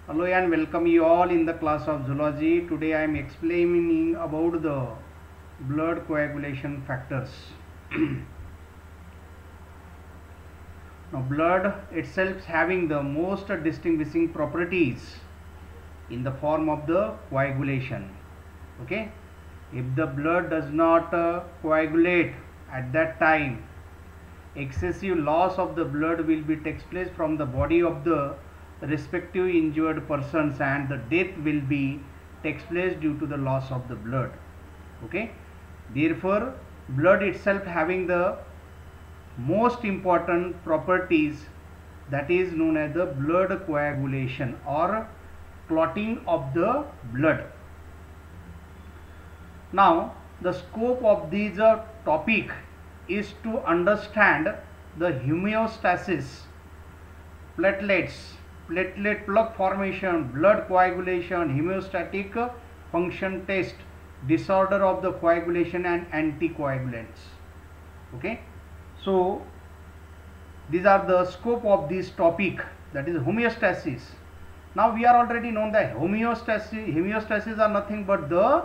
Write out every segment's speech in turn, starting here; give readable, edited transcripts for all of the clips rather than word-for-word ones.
Hello and welcome you all in the class of zoology. Today I am explaining about the blood coagulation factors. Now blood itself having the most distinguishing properties in the form of the coagulation. Okay, if the blood does not coagulate at that time, excessive loss of the blood will be takes place from the body of the respective injured persons, and the death will be takes place due to the loss of the blood. Okay, therefore blood itself having the most important properties, that is known as the blood coagulation or clotting of the blood. Now the scope of this topic is to understand the homeostasis, platelets, platelet plug formation, blood coagulation, homeostatic function test, disorder of the coagulation and anticoagulants. Okay, so these are the scope of this topic, that is homeostasis. Now we are already known that homeostasis are nothing but the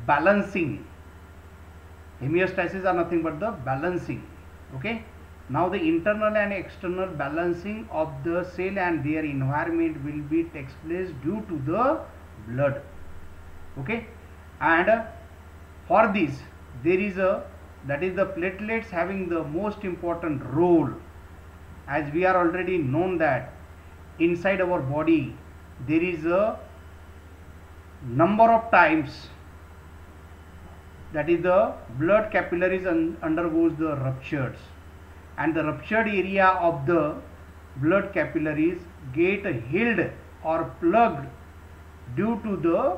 balancing. Homeostasis are nothing but the balancing. Okay, now the internal and external balancing of the cell and their environment will be takes place due to the blood. Okay, and for this there is a, that is the platelets having the most important role, as we are already known that inside our body there is a number of times, that is the blood capillaries undergoes the ruptures, and the ruptured area of the blood capillaries get healed or plugged due to the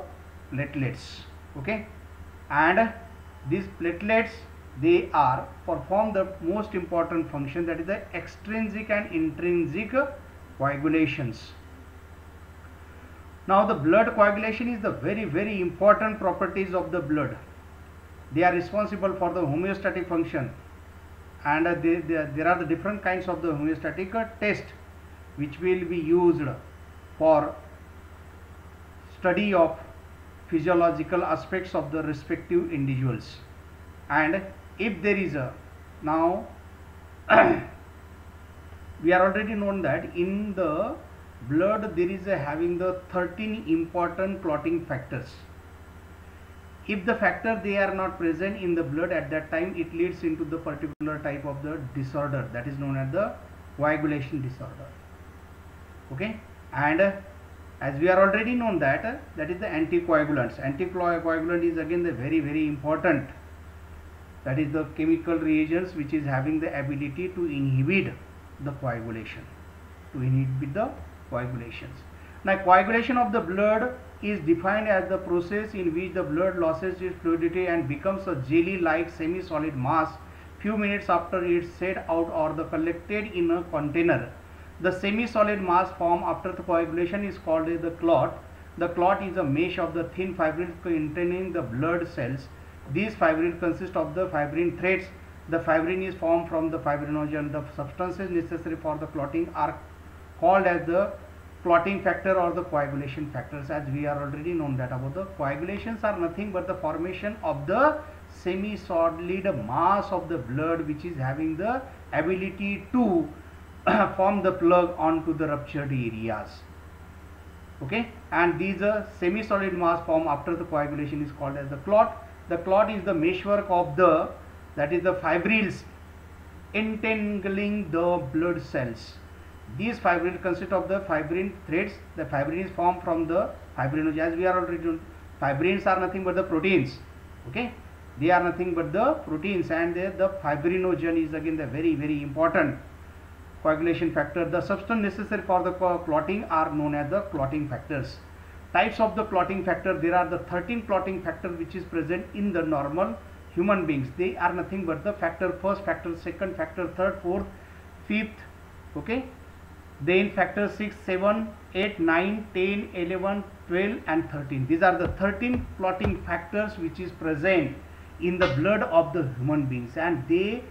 platelets. Okay, and these platelets, they are perform the most important function, that is the extrinsic and intrinsic coagulations. Now the blood coagulation is the very important properties of the blood. They are responsible for the homeostatic function, and there are the different kinds of the homeostatic test which will be used for study of physiological aspects of the respective individuals. And if there is a, now we are already known that in the blood there is a having the 13 important clotting factors. If the factor they are not present in the blood at that time, it leads into the particular type of the disorder, that is known as the coagulation disorder. Okay, and as we are already known that that is the anticoagulants. Anticoagulant is again the very important, that is the chemical reagents which is having the ability to inhibit the coagulation, to inhibit the coagulations. Now coagulation of the blood is defined as the process in which the blood loses its fluidity and becomes a jelly like semi-solid mass few minutes after it's shed out or the collected in a container. The semi-solid mass formed after the coagulation is called the clot. The clot is a mesh of the thin fibrils containing the blood cells. These fibrils consist of the fibrin threads. The fibrin is formed from the fibrinogen. The substances necessary for the clotting are called as the clotting factor or the coagulation factors, as we are already known that about the coagulations are nothing but the formation of the semi-solid mass of the blood which is having the ability to form the plug onto the ruptured areas. Okay, and these semi-solid mass formed after the coagulation is called as the clot. The clot is the meshwork of the, that is the fibrils entangling the blood cells. These fibrils consist of the fibrin threads. The fibrin is formed from the fibrinogen, as we are already known. Fibrins are nothing but the proteins. Okay, they are nothing but the proteins, and the fibrinogen is again the very important coagulation factor. The substance necessary for the clotting are known as the clotting factors. Types of the clotting factor, there are the 13 clotting factors which is present in the normal human beings. They are nothing but the factor, first factor, second factor, third, fourth, fifth. Okay, then factor 6, 7, 8, 9, 10, 11, 12 and 13. These are the 13 clotting factors which is present in the blood of the human beings, and they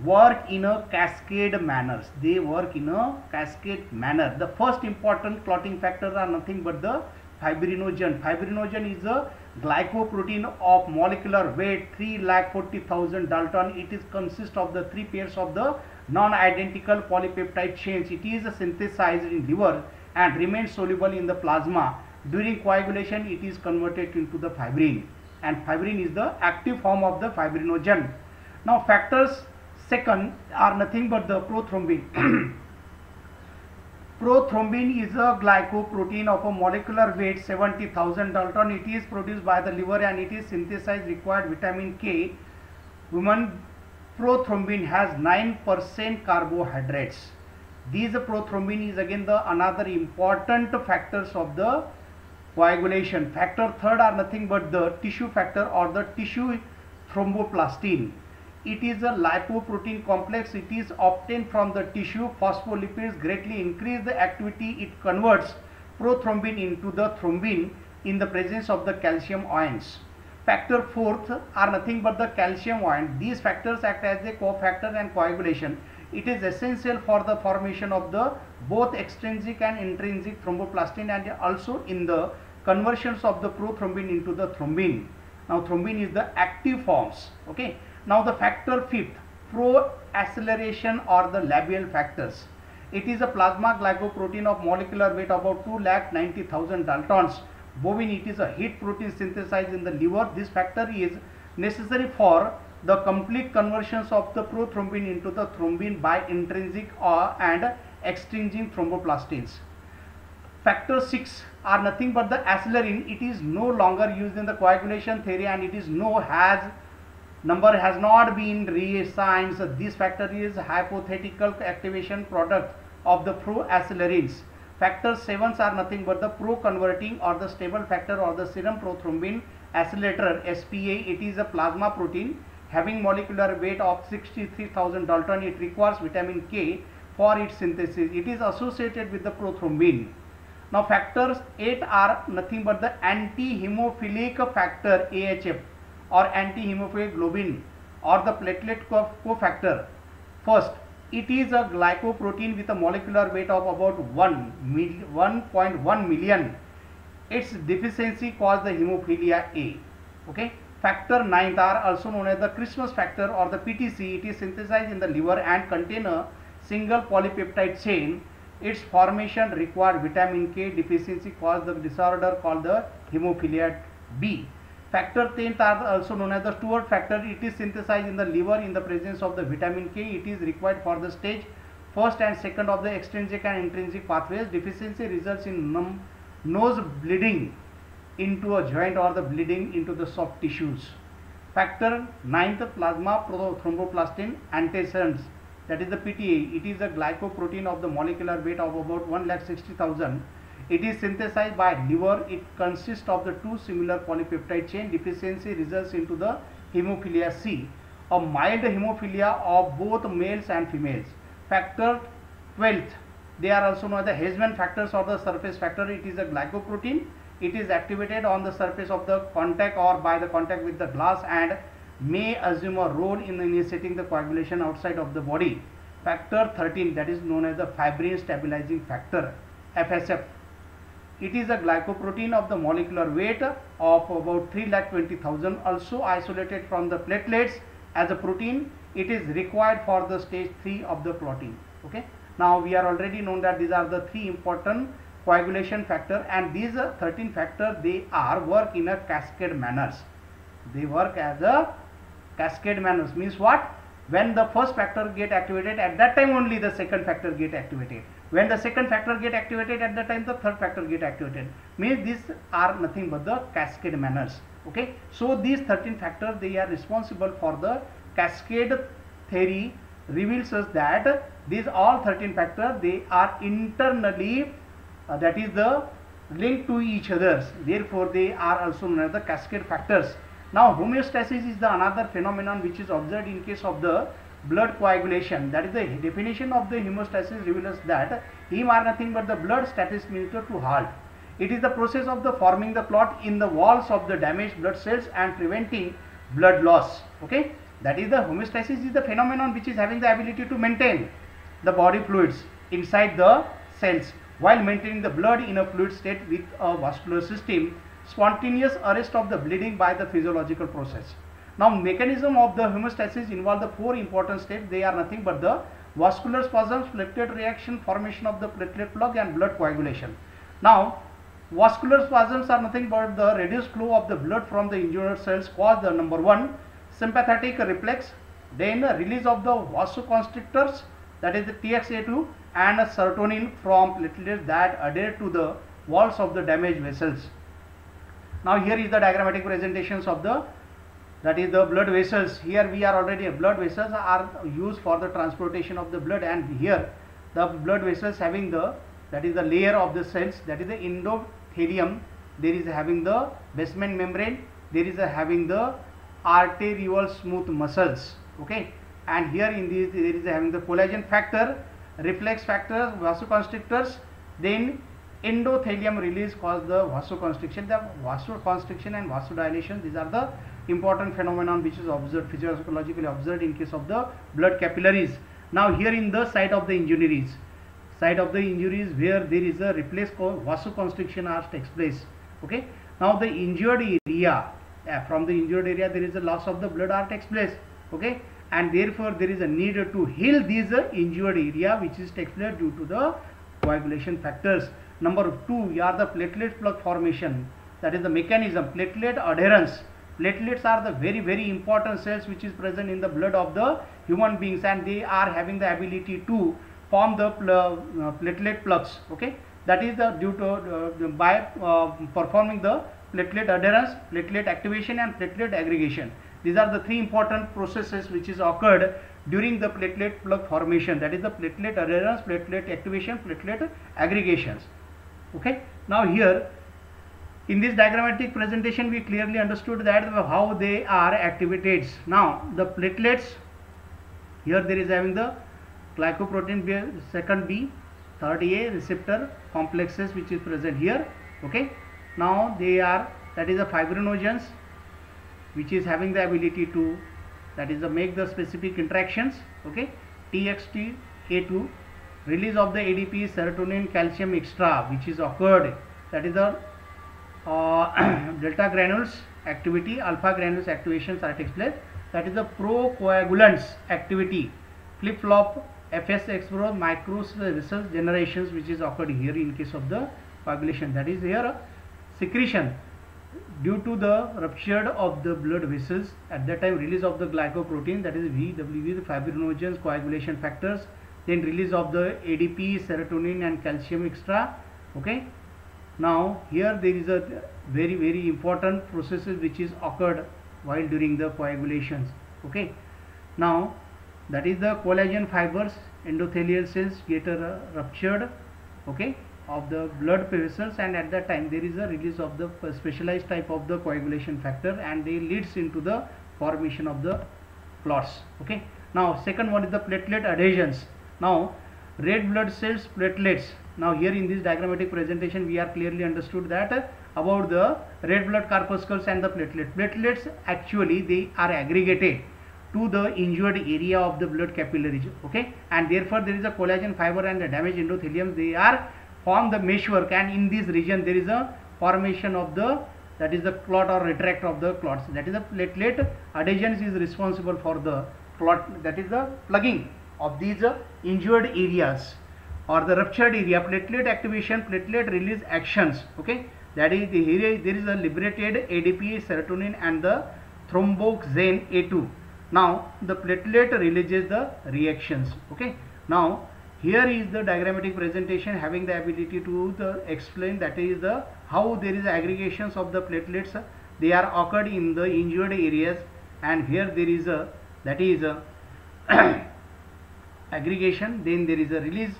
work in a cascade manner. They work in a cascade manner. The first important clotting factors are nothing but the fibrinogen. Fibrinogen is a glycoprotein of molecular weight 3,40,000 Dalton. It is consists of the 3 pairs of the non-identical polypeptide chains. It is synthesized in liver and remains soluble in the plasma. During coagulation, it is converted into the fibrin, and fibrin is the active form of the fibrinogen. Now, factors second are nothing but the prothrombin. Prothrombin is a glycoprotein of a molecular weight 70,000 Dalton. It is produced by the liver and it is synthesized required vitamin K. Human prothrombin has 9% carbohydrates. These prothrombin is again the another important factors of the coagulation. Factor third are nothing but the tissue factor or the tissue thromboplastin. It is a lipoprotein complex. It is obtained from the tissue. Phospholipids greatly increase the activity. It converts prothrombin into the thrombin in the presence of the calcium ions. Factor fourth are nothing but the calcium ion. These factors act as a cofactor and coagulation. It is essential for the formation of the both extrinsic and intrinsic thromboplastin and also in the conversions of the prothrombin into the thrombin. Now thrombin is the active forms. Okay. Now the factor fifth, pro-acceleration or the labial factors. It is a plasma glycoprotein of molecular weight about 2,90,000 Daltons. Bovine, it is a heat protein synthesized in the liver. This factor is necessary for the complete conversions of the prothrombin into the thrombin by intrinsic and extrinsic thromboplastins. Factor 6 are nothing but the acelerin. It is no longer used in the coagulation theory and it is number has not been reassigned. So this factor is hypothetical activation product of the proaccelerins. Factor 7 are nothing but the pro-converting or the stable factor or the serum prothrombin accelerator SPA. It is a plasma protein having molecular weight of 63,000 Dalton. It requires vitamin K for its synthesis. It is associated with the prothrombin. Now factors 8 are nothing but the anti-hemophilic factor AHF or anti-hemophilic globin or the platelet cofactor. First, it is a glycoprotein with a molecular weight of about 1.1 million. Its deficiency causes the hemophilia A. Okay. Factor 9 are also known as the Christmas factor or the PTC. It is synthesized in the liver and contain a single polypeptide chain. Its formation required vitamin K. Deficiency causes the disorder called the hemophilia B. Factor 10 are also known as the Stewart factor. It is synthesized in the liver in the presence of the vitamin K. It is required for the stage first and second of the extrinsic and intrinsic pathways. Deficiency results in nose bleeding into a joint or the bleeding into the soft tissues. Factor 9th, plasma thromboplastin antecedents, that is the PTA. It is a glycoprotein of the molecular weight of about 1,60,000. It is synthesized by liver. It consists of the two similar polypeptide chain. Deficiency results into the hemophilia C, a mild hemophilia of both males and females. Factor 12th, they are also known as the Heisman factors or the surface factor. It is a glycoprotein. It is activated on the surface of the contact or by the contact with the glass and may assume a role in initiating the coagulation outside of the body. Factor 13, that is known as the fibrin stabilizing factor, FSF. It is a glycoprotein of the molecular weight of about 3,20,000, also isolated from the platelets as a protein. It is required for the stage 3 of the clotting. Okay. Now we are already known that these are the 3 important coagulation factor, and these 13 factors, they are work in a cascade manners. They work as a cascade manners. Means what? When the first factor get activated, at that time only the second factor get activated. When the second factor get activated, at that time the third factor get activated. Means these are nothing but the cascade manners. Okay. So these 13 factors, they are responsible for the cascade theory. Reveals us that these all 13 factors, they are internally that is the link to each others. Therefore they are also known as the cascade factors. Now homeostasis is the another phenomenon which is observed in case of the blood coagulation. That is the definition of the hemostasis reveals that heme are nothing but the blood status meter to halt. It is the process of the forming the clot in the walls of the damaged blood cells and preventing blood loss. Okay. That is, the homeostasis is the phenomenon which is having the ability to maintain the body fluids inside the cells while maintaining the blood in a fluid state with a vascular system, spontaneous arrest of the bleeding by the physiological process. Now, mechanism of the homeostasis involve the four important steps. They are nothing but the vascular spasms, platelet reaction, formation of the platelet plug, and blood coagulation. Now, vascular spasms are nothing but the reduced flow of the blood from the injured cells cause the number 1 sympathetic reflex, then release of the vasoconstrictors, that is the TXA2, and serotonin from platelets that adhere to the walls of the damaged vessels. Now, here is the diagrammatic presentations of the, that is the blood vessels. Here we are already, blood vessels are used for the transportation of the blood, and here the blood vessels having the, that is the layer of the cells, that is the endothelium. There is having the basement membrane, there is having the arterial smooth muscles, okay, and here in this there is having the collagen factor, reflex factors, vasoconstrictors, then endothelium release cause the vasoconstriction. The vasoconstriction and vasodilation, these are the important phenomenon which is observed, physiologically observed in case of the blood capillaries. Now, here in the site of the injuries, where there is a reflex vasoconstriction takes place, okay. Now, the injured area, from the injured area there is a loss of the blood takes place, okay, and therefore there is a need to heal this injured area which is takes place due to the coagulation factors. Number 2 are the platelet plug formation, that is the mechanism. Platelet adherence. Platelets are the very important cells which is present in the blood of the human beings, and they are having the ability to form the platelet plugs, okay. That is the due to by performing the platelet adherence, platelet activation, and platelet aggregation. These are the 3 important processes which is occurred during the platelet plug formation, that is the platelet adherence, platelet activation, platelet aggregations, okay. Now, here in this diagrammatic presentation we clearly understood that how they are activated. Now, the platelets, here there is having the glycoprotein B, second B, third A receptor complexes which is present here, okay. Now, they are, that is the fibrinogens which is having the ability to, that is the make the specific interactions, okay. TXA2, release of the ADP, serotonin, calcium extra which is occurred, that is the delta granules activity, alpha granules activations are takes place, that is the procoagulants activity, flip flop, FS explore, micro vessels generations which is occurred here in case of the coagulation, that is here secretion due to the rupture of the blood vessels, at that time release of the glycoprotein, that is VWV, the fibrinogens, coagulation factors, then release of the ADP, serotonin, and calcium extra, okay. Now, here there is a very important processes which is occurred while during the coagulations, okay. Now, that is the collagen fibers, endothelial cells get ruptured, okay, of the blood vessels, and at that time there is a release of the specialized type of the coagulation factor, and they leads into the formation of the clots, okay. Now, second one is the platelet adhesions. Now, red blood cells, platelets. Now, here in this diagrammatic presentation we are clearly understood that about the red blood corpuscles and the platelets actually they are aggregated to the injured area of the blood capillaries, okay, and therefore there is a collagen fiber and the damaged endothelium, they are form the meshwork, and in this region there is a formation of the, that is the clot or retract of the clots, that is the platelet adhesions is responsible for the clot, that is the plugging of these injured areas or the ruptured area. Platelet activation, platelet release actions, okay, that is the, here there is a liberated ADP, serotonin, and the thromboxane A2. Now, the platelet releases the reactions, okay. Now, here is the diagrammatic presentation having the ability to explain, that is the how there is aggregations of the platelets, they are occurred in the injured areas, and here there is a, that is a aggregation, then there is a release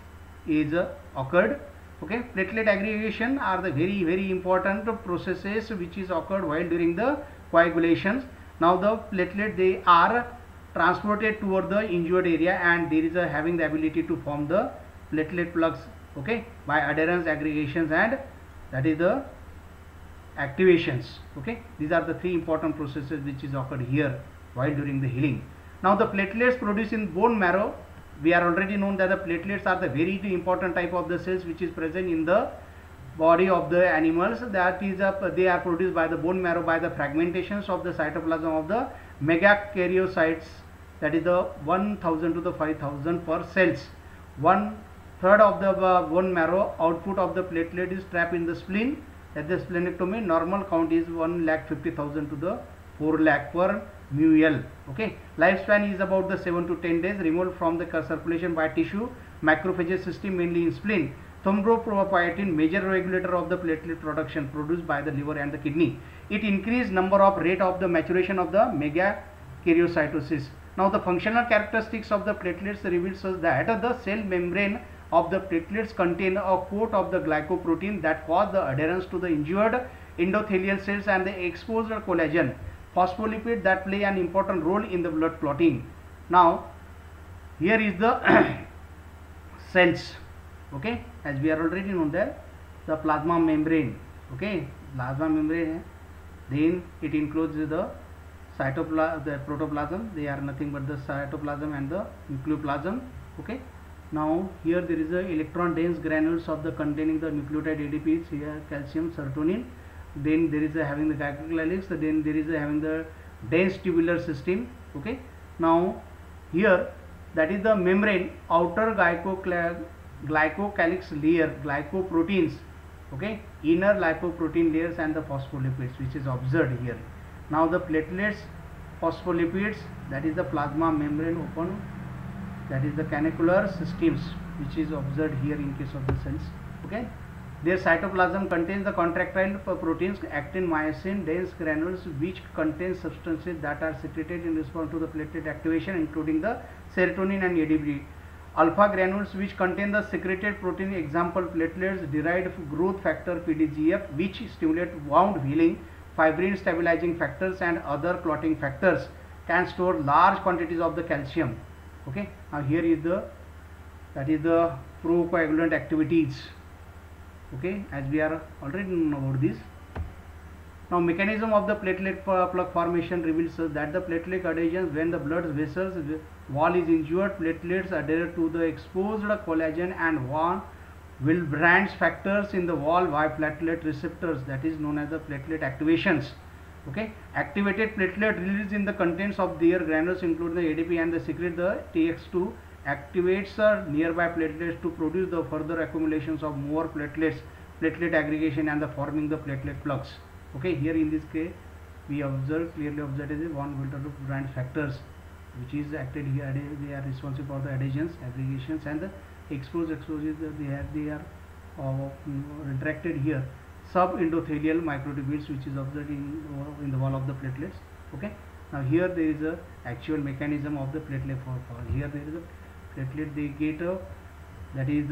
is occurred, okay. Platelet aggregation are the very important processes which is occurred while during the coagulations. Now, the platelet they are transported toward the injured area, and there is a having the ability to form the platelet plugs, okay, by adherence, aggregations, and that is the activations, okay. These are the 3 important processes which is occurred here, while during the healing. Now the platelets produced in bone marrow, we are already known that the platelets are the very important type of the cells which is present in the body of the animals. That is they are produced by the bone marrow by the fragmentations of the cytoplasm of the megakaryocytes, that is the 1000 to the 5000 per cells. 1/3 of the bone marrow output of the platelet is trapped in the spleen. At the splenectomy, normal count is 1,50,000 to the 4 lakh per ml. Okay, lifespan is about the 7 to 10 days. Removed from the circulation by tissue macrophages system, mainly in spleen. Thrombopoietin, major regulator of the platelet production, produced by the liver and the kidney. It increased number of rate of the maturation of the megakaryocytosis. Now the functional characteristics of the platelets reveals us that the cell membrane of the platelets contain a coat of the glycoprotein that cause the adherence to the injured endothelial cells and the exposed collagen. Phospholipid that play an important role in the blood clotting. Now here is the cells. Okay, as we are already known that the plasma membrane. Okay, plasma membrane, then it includes the cytoplasm, the protoplasm. They are nothing but the cytoplasm and the nucleoplasm. Okay, now here there is a electron dense granules of the containing the nucleotide ADPs, here calcium, serotonin. Then there is a having the glycocalyx, then there is a having the dense tubular system. Okay, now here that is the membrane, outer glycocalyx layer, glycoproteins. Okay, inner lipoprotein layers and the phospholipids which is observed here. Now the platelets, phospholipids, that is the plasma membrane open, that is the canicular systems which is observed here in case of the cells. Okay, their cytoplasm contains the contractile proteins, actin, myosin, dense granules which contain substances that are secreted in response to the platelet activation, including the serotonin and ADP. Alpha granules which contain the secreted protein, example platelets derived growth factor PDGF which stimulate wound healing, fibrin stabilizing factors and other clotting factors, can store large quantities of the calcium. Okay, now here is the, that is the procoagulant activities. Okay, as we are already known about this. Now mechanism of the platelet plug formation reveals us that the platelet adhesions, when the blood vessels wall is injured, platelets adhere to the exposed collagen and Willebrand's factors in the wall by platelet receptors, that is known as the platelet activations. Okay, activated platelet release in the contents of their granules include the ADP and the secrete the TX2, activates nearby platelets to produce the further accumulations of more platelets, platelet aggregation and the forming the platelet plugs. Okay, here in this case we clearly observed is one Willebrand factors which is acted here. They are responsible for the adhesions, aggregations and the exposures. They are interacted here. Subendothelial microtubules which is observed in the wall of the platelets. Okay, now here there is a actual mechanism of the platelet for here there is a platelet, they get that is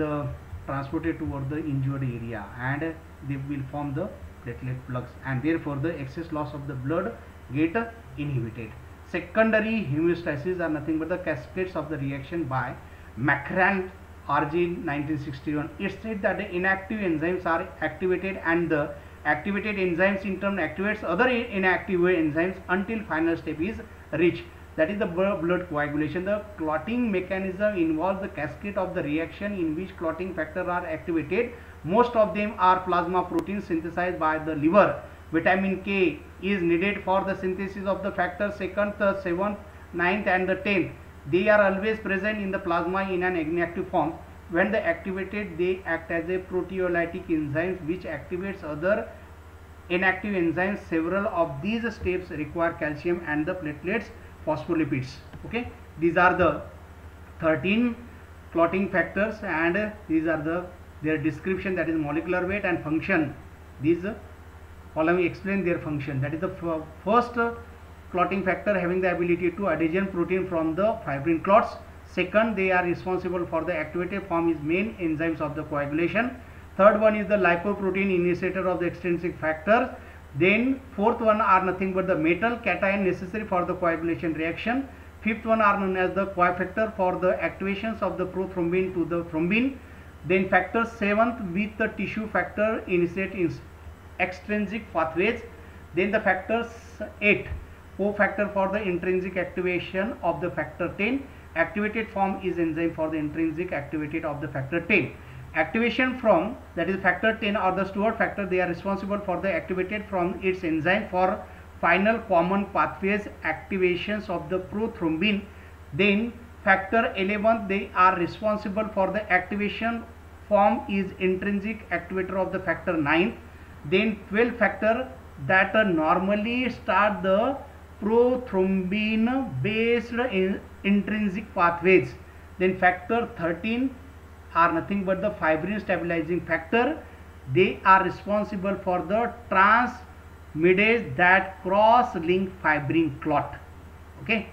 transported toward the injured area and they will form the platelet plugs, and therefore the excess loss of the blood get inhibited. Secondary hemostasis are nothing but the cascades of the reaction by Macran RG 1961. It states that the inactive enzymes are activated and the activated enzymes in turn activates other inactive enzymes until final step is reached, that is the blood coagulation. The clotting mechanism involves the cascade of the reaction in which clotting factors are activated. Most of them are plasma proteins synthesized by the liver. Vitamin K is needed for the synthesis of the factors 2nd, 7th, 9th and the 10th. They are always present in the plasma in an inactive form. When they activated, they act as a proteolytic enzymes which activates other inactive enzymes. Several of these steps require calcium and the platelets phospholipids. Okay, these are the 13 clotting factors and these are their description, that is molecular weight and function. These column explain their function. That is the first clotting factor having the ability to adhesion protein from the fibrin clots. Second, they are responsible for the activated form is main enzymes of the coagulation. Third one is the lipoprotein initiator of the extrinsic factors. Then fourth one are nothing but the metal cation necessary for the coagulation reaction. Fifth one are known as the cofactor for the activations of the prothrombin to the thrombin. Then factor 7th with the tissue factor initiate in extrinsic pathways. Then the factors 8 cofactor for the intrinsic activation of the factor 10. Activated form is enzyme for the intrinsic activated of the factor 10. Activation from, that is factor 10 or the Stewart factor, they are responsible for the activated from its enzyme for final common pathways activations of the prothrombin. Then factor 11, they are responsible for the activation form is intrinsic activator of the factor 9. Then 12 factor that normally start the prothrombin based intrinsic pathways. Then factor 13 are nothing but the fibrin stabilizing factor. They are responsible for the transmedase that cross link fibrin clot. Okay,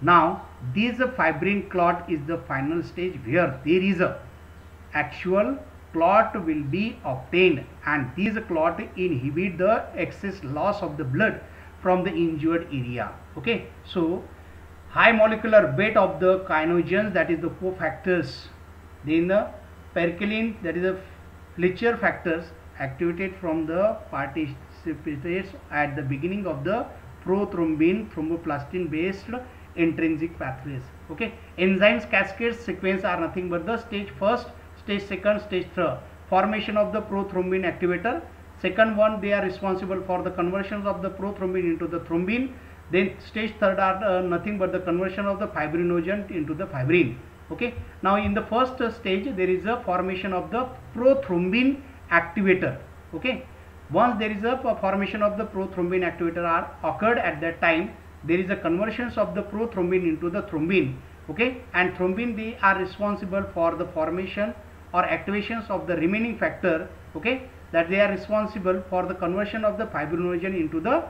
now this fibrin clot is the final stage where there is a actual clot will be obtained, and this clot inhibit the excess loss of the blood from the injured area. Okay, so high molecular weight of the kinogens, that is the cofactors. Then the percolin, that is the Fletcher factors activated from the participants at the beginning of the prothrombin thromboplastin based intrinsic pathways. Okay, enzymes cascade sequence are nothing but the stage first, stage second, stage third. Formation of the prothrombin activator. Second one, they are responsible for the conversions of the prothrombin into the thrombin. Then stage third are nothing but the conversion of the fibrinogen into the fibrin. Okay, now in the first stage there is a formation of the prothrombin activator. Okay, once there is a formation of the prothrombin activator are occurred, at that time there is a conversions of the prothrombin into the thrombin. Okay, and thrombin, they are responsible for the formation or activations of the remaining factor. Okay, that they are responsible for the conversion of the fibrinogen into the,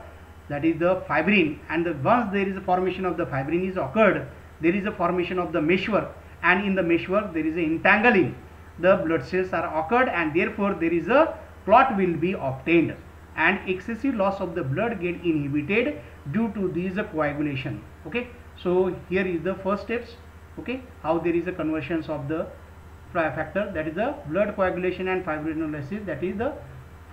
that is the fibrin. And once there is a formation of the fibrin is occurred, there is a formation of the meshwork, and in the meshwork there is a entangling, the blood cells are occurred, and therefore there is a clot will be obtained, and excessive loss of the blood get inhibited due to this coagulation. Okay, so here is the first steps. Okay, how there is a conversions of the factor, that is the blood coagulation and fibrinolysis, that is the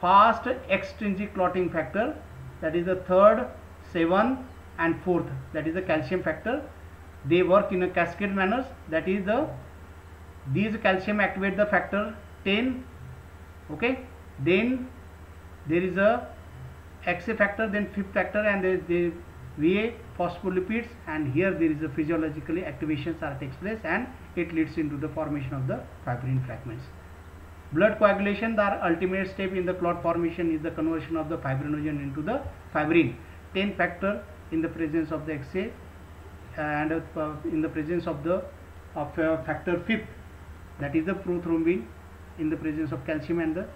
fast extrinsic clotting factor, that is the third, 7 and 4th, that is the calcium factor. They work in a cascade manner, that is the, these calcium activate the factor 10. Okay, then there is a XA factor, then 5th factor, and there is the VA phospholipids, and here there is a physiologically activations are takes place, and it leads into the formation of the fibrin fragments. Blood coagulation, the ultimate step in the clot formation is the conversion of the fibrinogen into the fibrin. 10 factor in the presence of the XA, and in the presence of the factor 5th, that is the prothrombin, in the presence of calcium, and the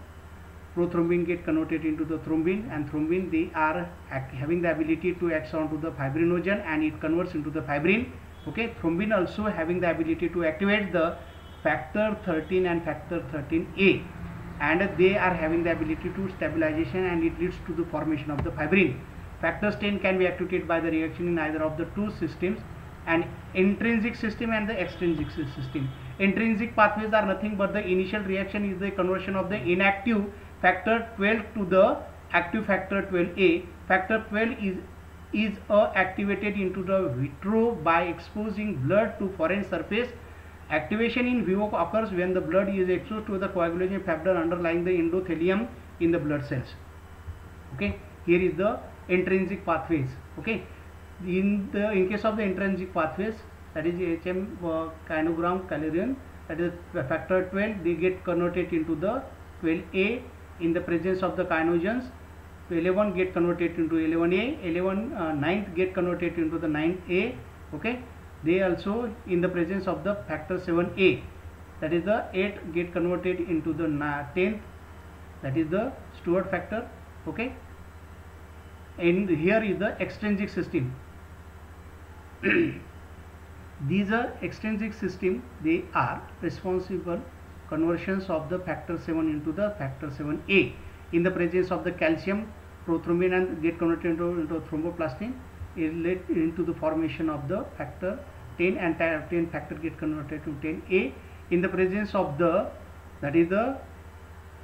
prothrombin get converted into the thrombin, and thrombin, they are having the ability to act onto the fibrinogen, and it converts into the fibrin. Okay, thrombin also having the ability to activate the factor 13 and factor 13A, and they are having the ability to stabilization, and it leads to the formation of the fibrin. Factors 10 can be activated by the reaction in either of the two systems, and intrinsic system and the extrinsic system. Intrinsic pathways are nothing but the initial reaction is the conversion of the inactive factor 12 to the active factor 12A. Factor 12 is activated into the vitro by exposing blood to foreign surface. Activation in vivo occurs when the blood is exposed to the coagulation factor underlying the endothelium in the blood cells. Okay, here is the intrinsic pathways. Okay, in case of the intrinsic pathways, that is HM kinogram calirium, that is factor 12, they get converted into the 12A in the presence of the kinogens. 11 get converted into 11A, 9th get converted into the 9A. Okay, they also in the presence of the factor 7A, that is the 8 get converted into the 10th, that is the Stewart factor. Okay, and here is the extrinsic system. These are extrinsic system, they are responsible conversions of the factor 7 into the factor 7A in the presence of the calcium, prothrombin, and get converted into thromboplastin. It led into the formation of the factor 10, and 10 factor get converted to 10A in the presence of the, that is the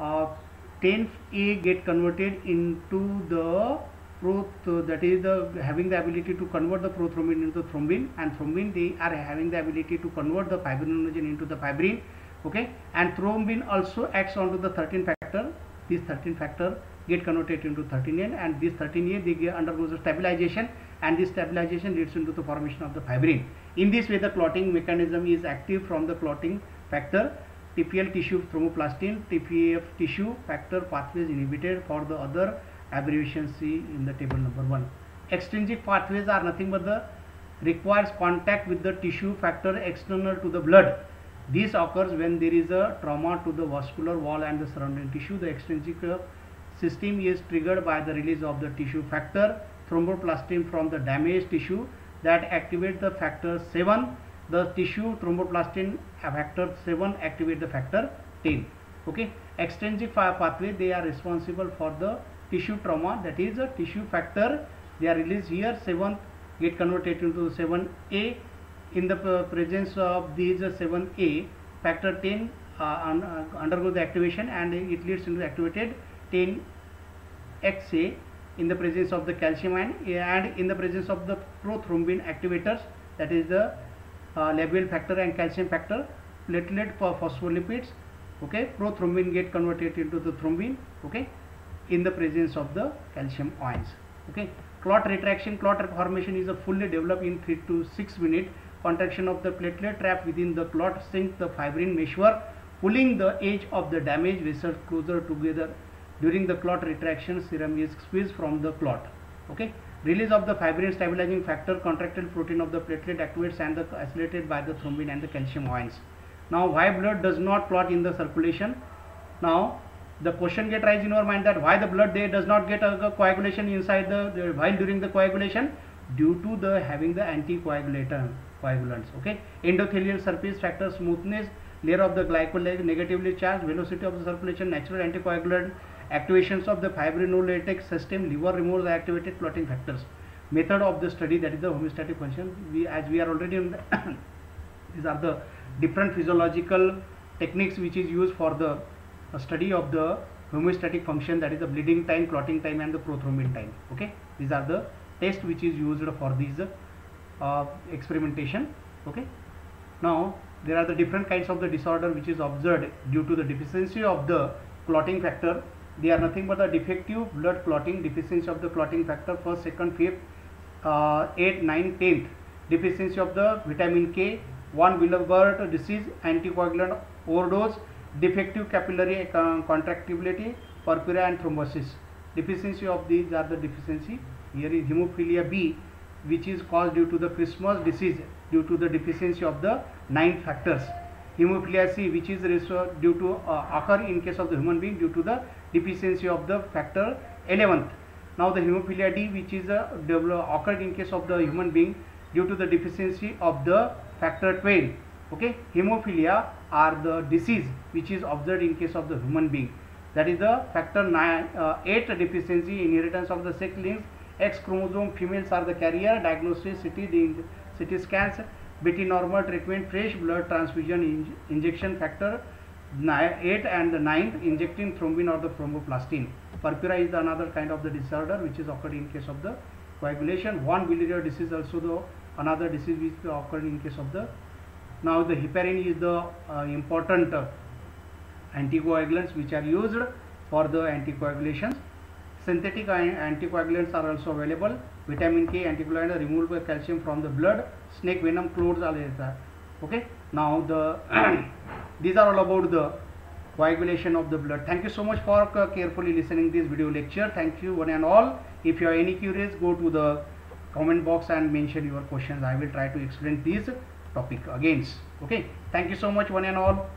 10A get converted into the that is the having the ability to convert the prothrombin into thrombin, and thrombin they are having the ability to convert the fibrinogen into the fibrin. Okay, and thrombin also acts onto the 13 factor. This 13 factor get converted into 13A, and this 13A they undergoes a stabilization, and this stabilization leads into the formation of the fibrin. In this way the clotting mechanism is active from the clotting factor. TPL tissue thromboplastin, TPF tissue factor pathways inhibited. For the other abbreviations see in the table number 1. Extrinsic pathways are nothing but the requires contact with the tissue factor external to the blood. This occurs when there is a trauma to the vascular wall and the surrounding tissue. The extrinsic system is triggered by the release of the tissue factor thromboplastin from the damaged tissue that activate the factor 7. The tissue thromboplastin factor 7 activate the factor 10. Okay, extrinsic pathway they are responsible for the tissue trauma, that is a tissue factor they are released here. 7 get converted into 7A. In the presence of these 7A, factor 10 undergo the activation, and it leads into activated 10XA in the presence of the calcium ion, and in the presence of the prothrombin activators, that is the Labuel factor and calcium factor, platelet for phospholipids. Okay, prothrombin get converted into the thrombin. Okay, in the presence of the calcium ions. Okay, clot retraction, clot formation is a fully developed in 3 to 6 minutes. Contraction of the platelet trap within the clot sink the fibrin meshwork, pulling the edge of the damaged vessels closer together. During the clot retraction, serum is squeezed from the clot. Okay, release of the fibrin stabilizing factor, contractile protein of the platelet activates and accelerated by the thrombin and the calcium ions. Now, why blood does not clot in the circulation? Now, the question get rise in our mind that why the blood they does not get a coagulation inside the while during the coagulation, due to the having the anticoagulants. Okay, endothelial surface factor, smoothness, layer of the glycolate, negatively charged, velocity of the circulation, natural anticoagulant, activations of the fibrinolytic system, liver removes the activated clotting factors. Method of the study, that is the homeostatic function. As we are already in the these are the different physiological techniques which is used for the study of the homeostatic function, that is the bleeding time, clotting time, and the prothrombin time. Okay, these are the tests which is used for these experimentation. Okay, now there are the different kinds of the disorder which is observed due to the deficiency of the clotting factor. They are nothing but the defective blood clotting, deficiency of the clotting factor, 1st, 2nd, 5th, 8th, 9th, 10th, deficiency of the vitamin K, von Willebrand disease, anticoagulant overdose, defective capillary contractibility, purpura and thrombosis. Deficiency of these are the deficiency. Here is hemophilia B, which is caused due to the Christmas disease due to the deficiency of the 9 factors. Hemophilia C, which is due to occur in case of the human being due to the deficiency of the factor 11th. Now the hemophilia D, which is occurred in case of the human being due to the deficiency of the factor 12. Okay, hemophilia are the disease which is observed in case of the human being, that is the factor 8 deficiency, inheritance of the sex links, X chromosome, females are the carrier, diagnosis, CT scans, BT normal, treatment, fresh blood transfusion, injection factor 8 and the 9th, injecting thrombin or the thromboplastin. Purpura is another kind of the disorder which is occurred in case of the coagulation. Von Willebrand disease also the another disease which occurred in case of the. Now the heparin is the important anticoagulants which are used for the anticoagulations. Synthetic anticoagulants are also available. Vitamin K anticoagulant, removal calcium from the blood, snake venom, clothes are there. Okay, now the these are all about the coagulation of the blood. Thank you so much for carefully listening this video lecture. Thank you one and all. If you are any curious, go to the comment box and mention your questions. I will try to explain this topic again. Okay, thank you so much one and all.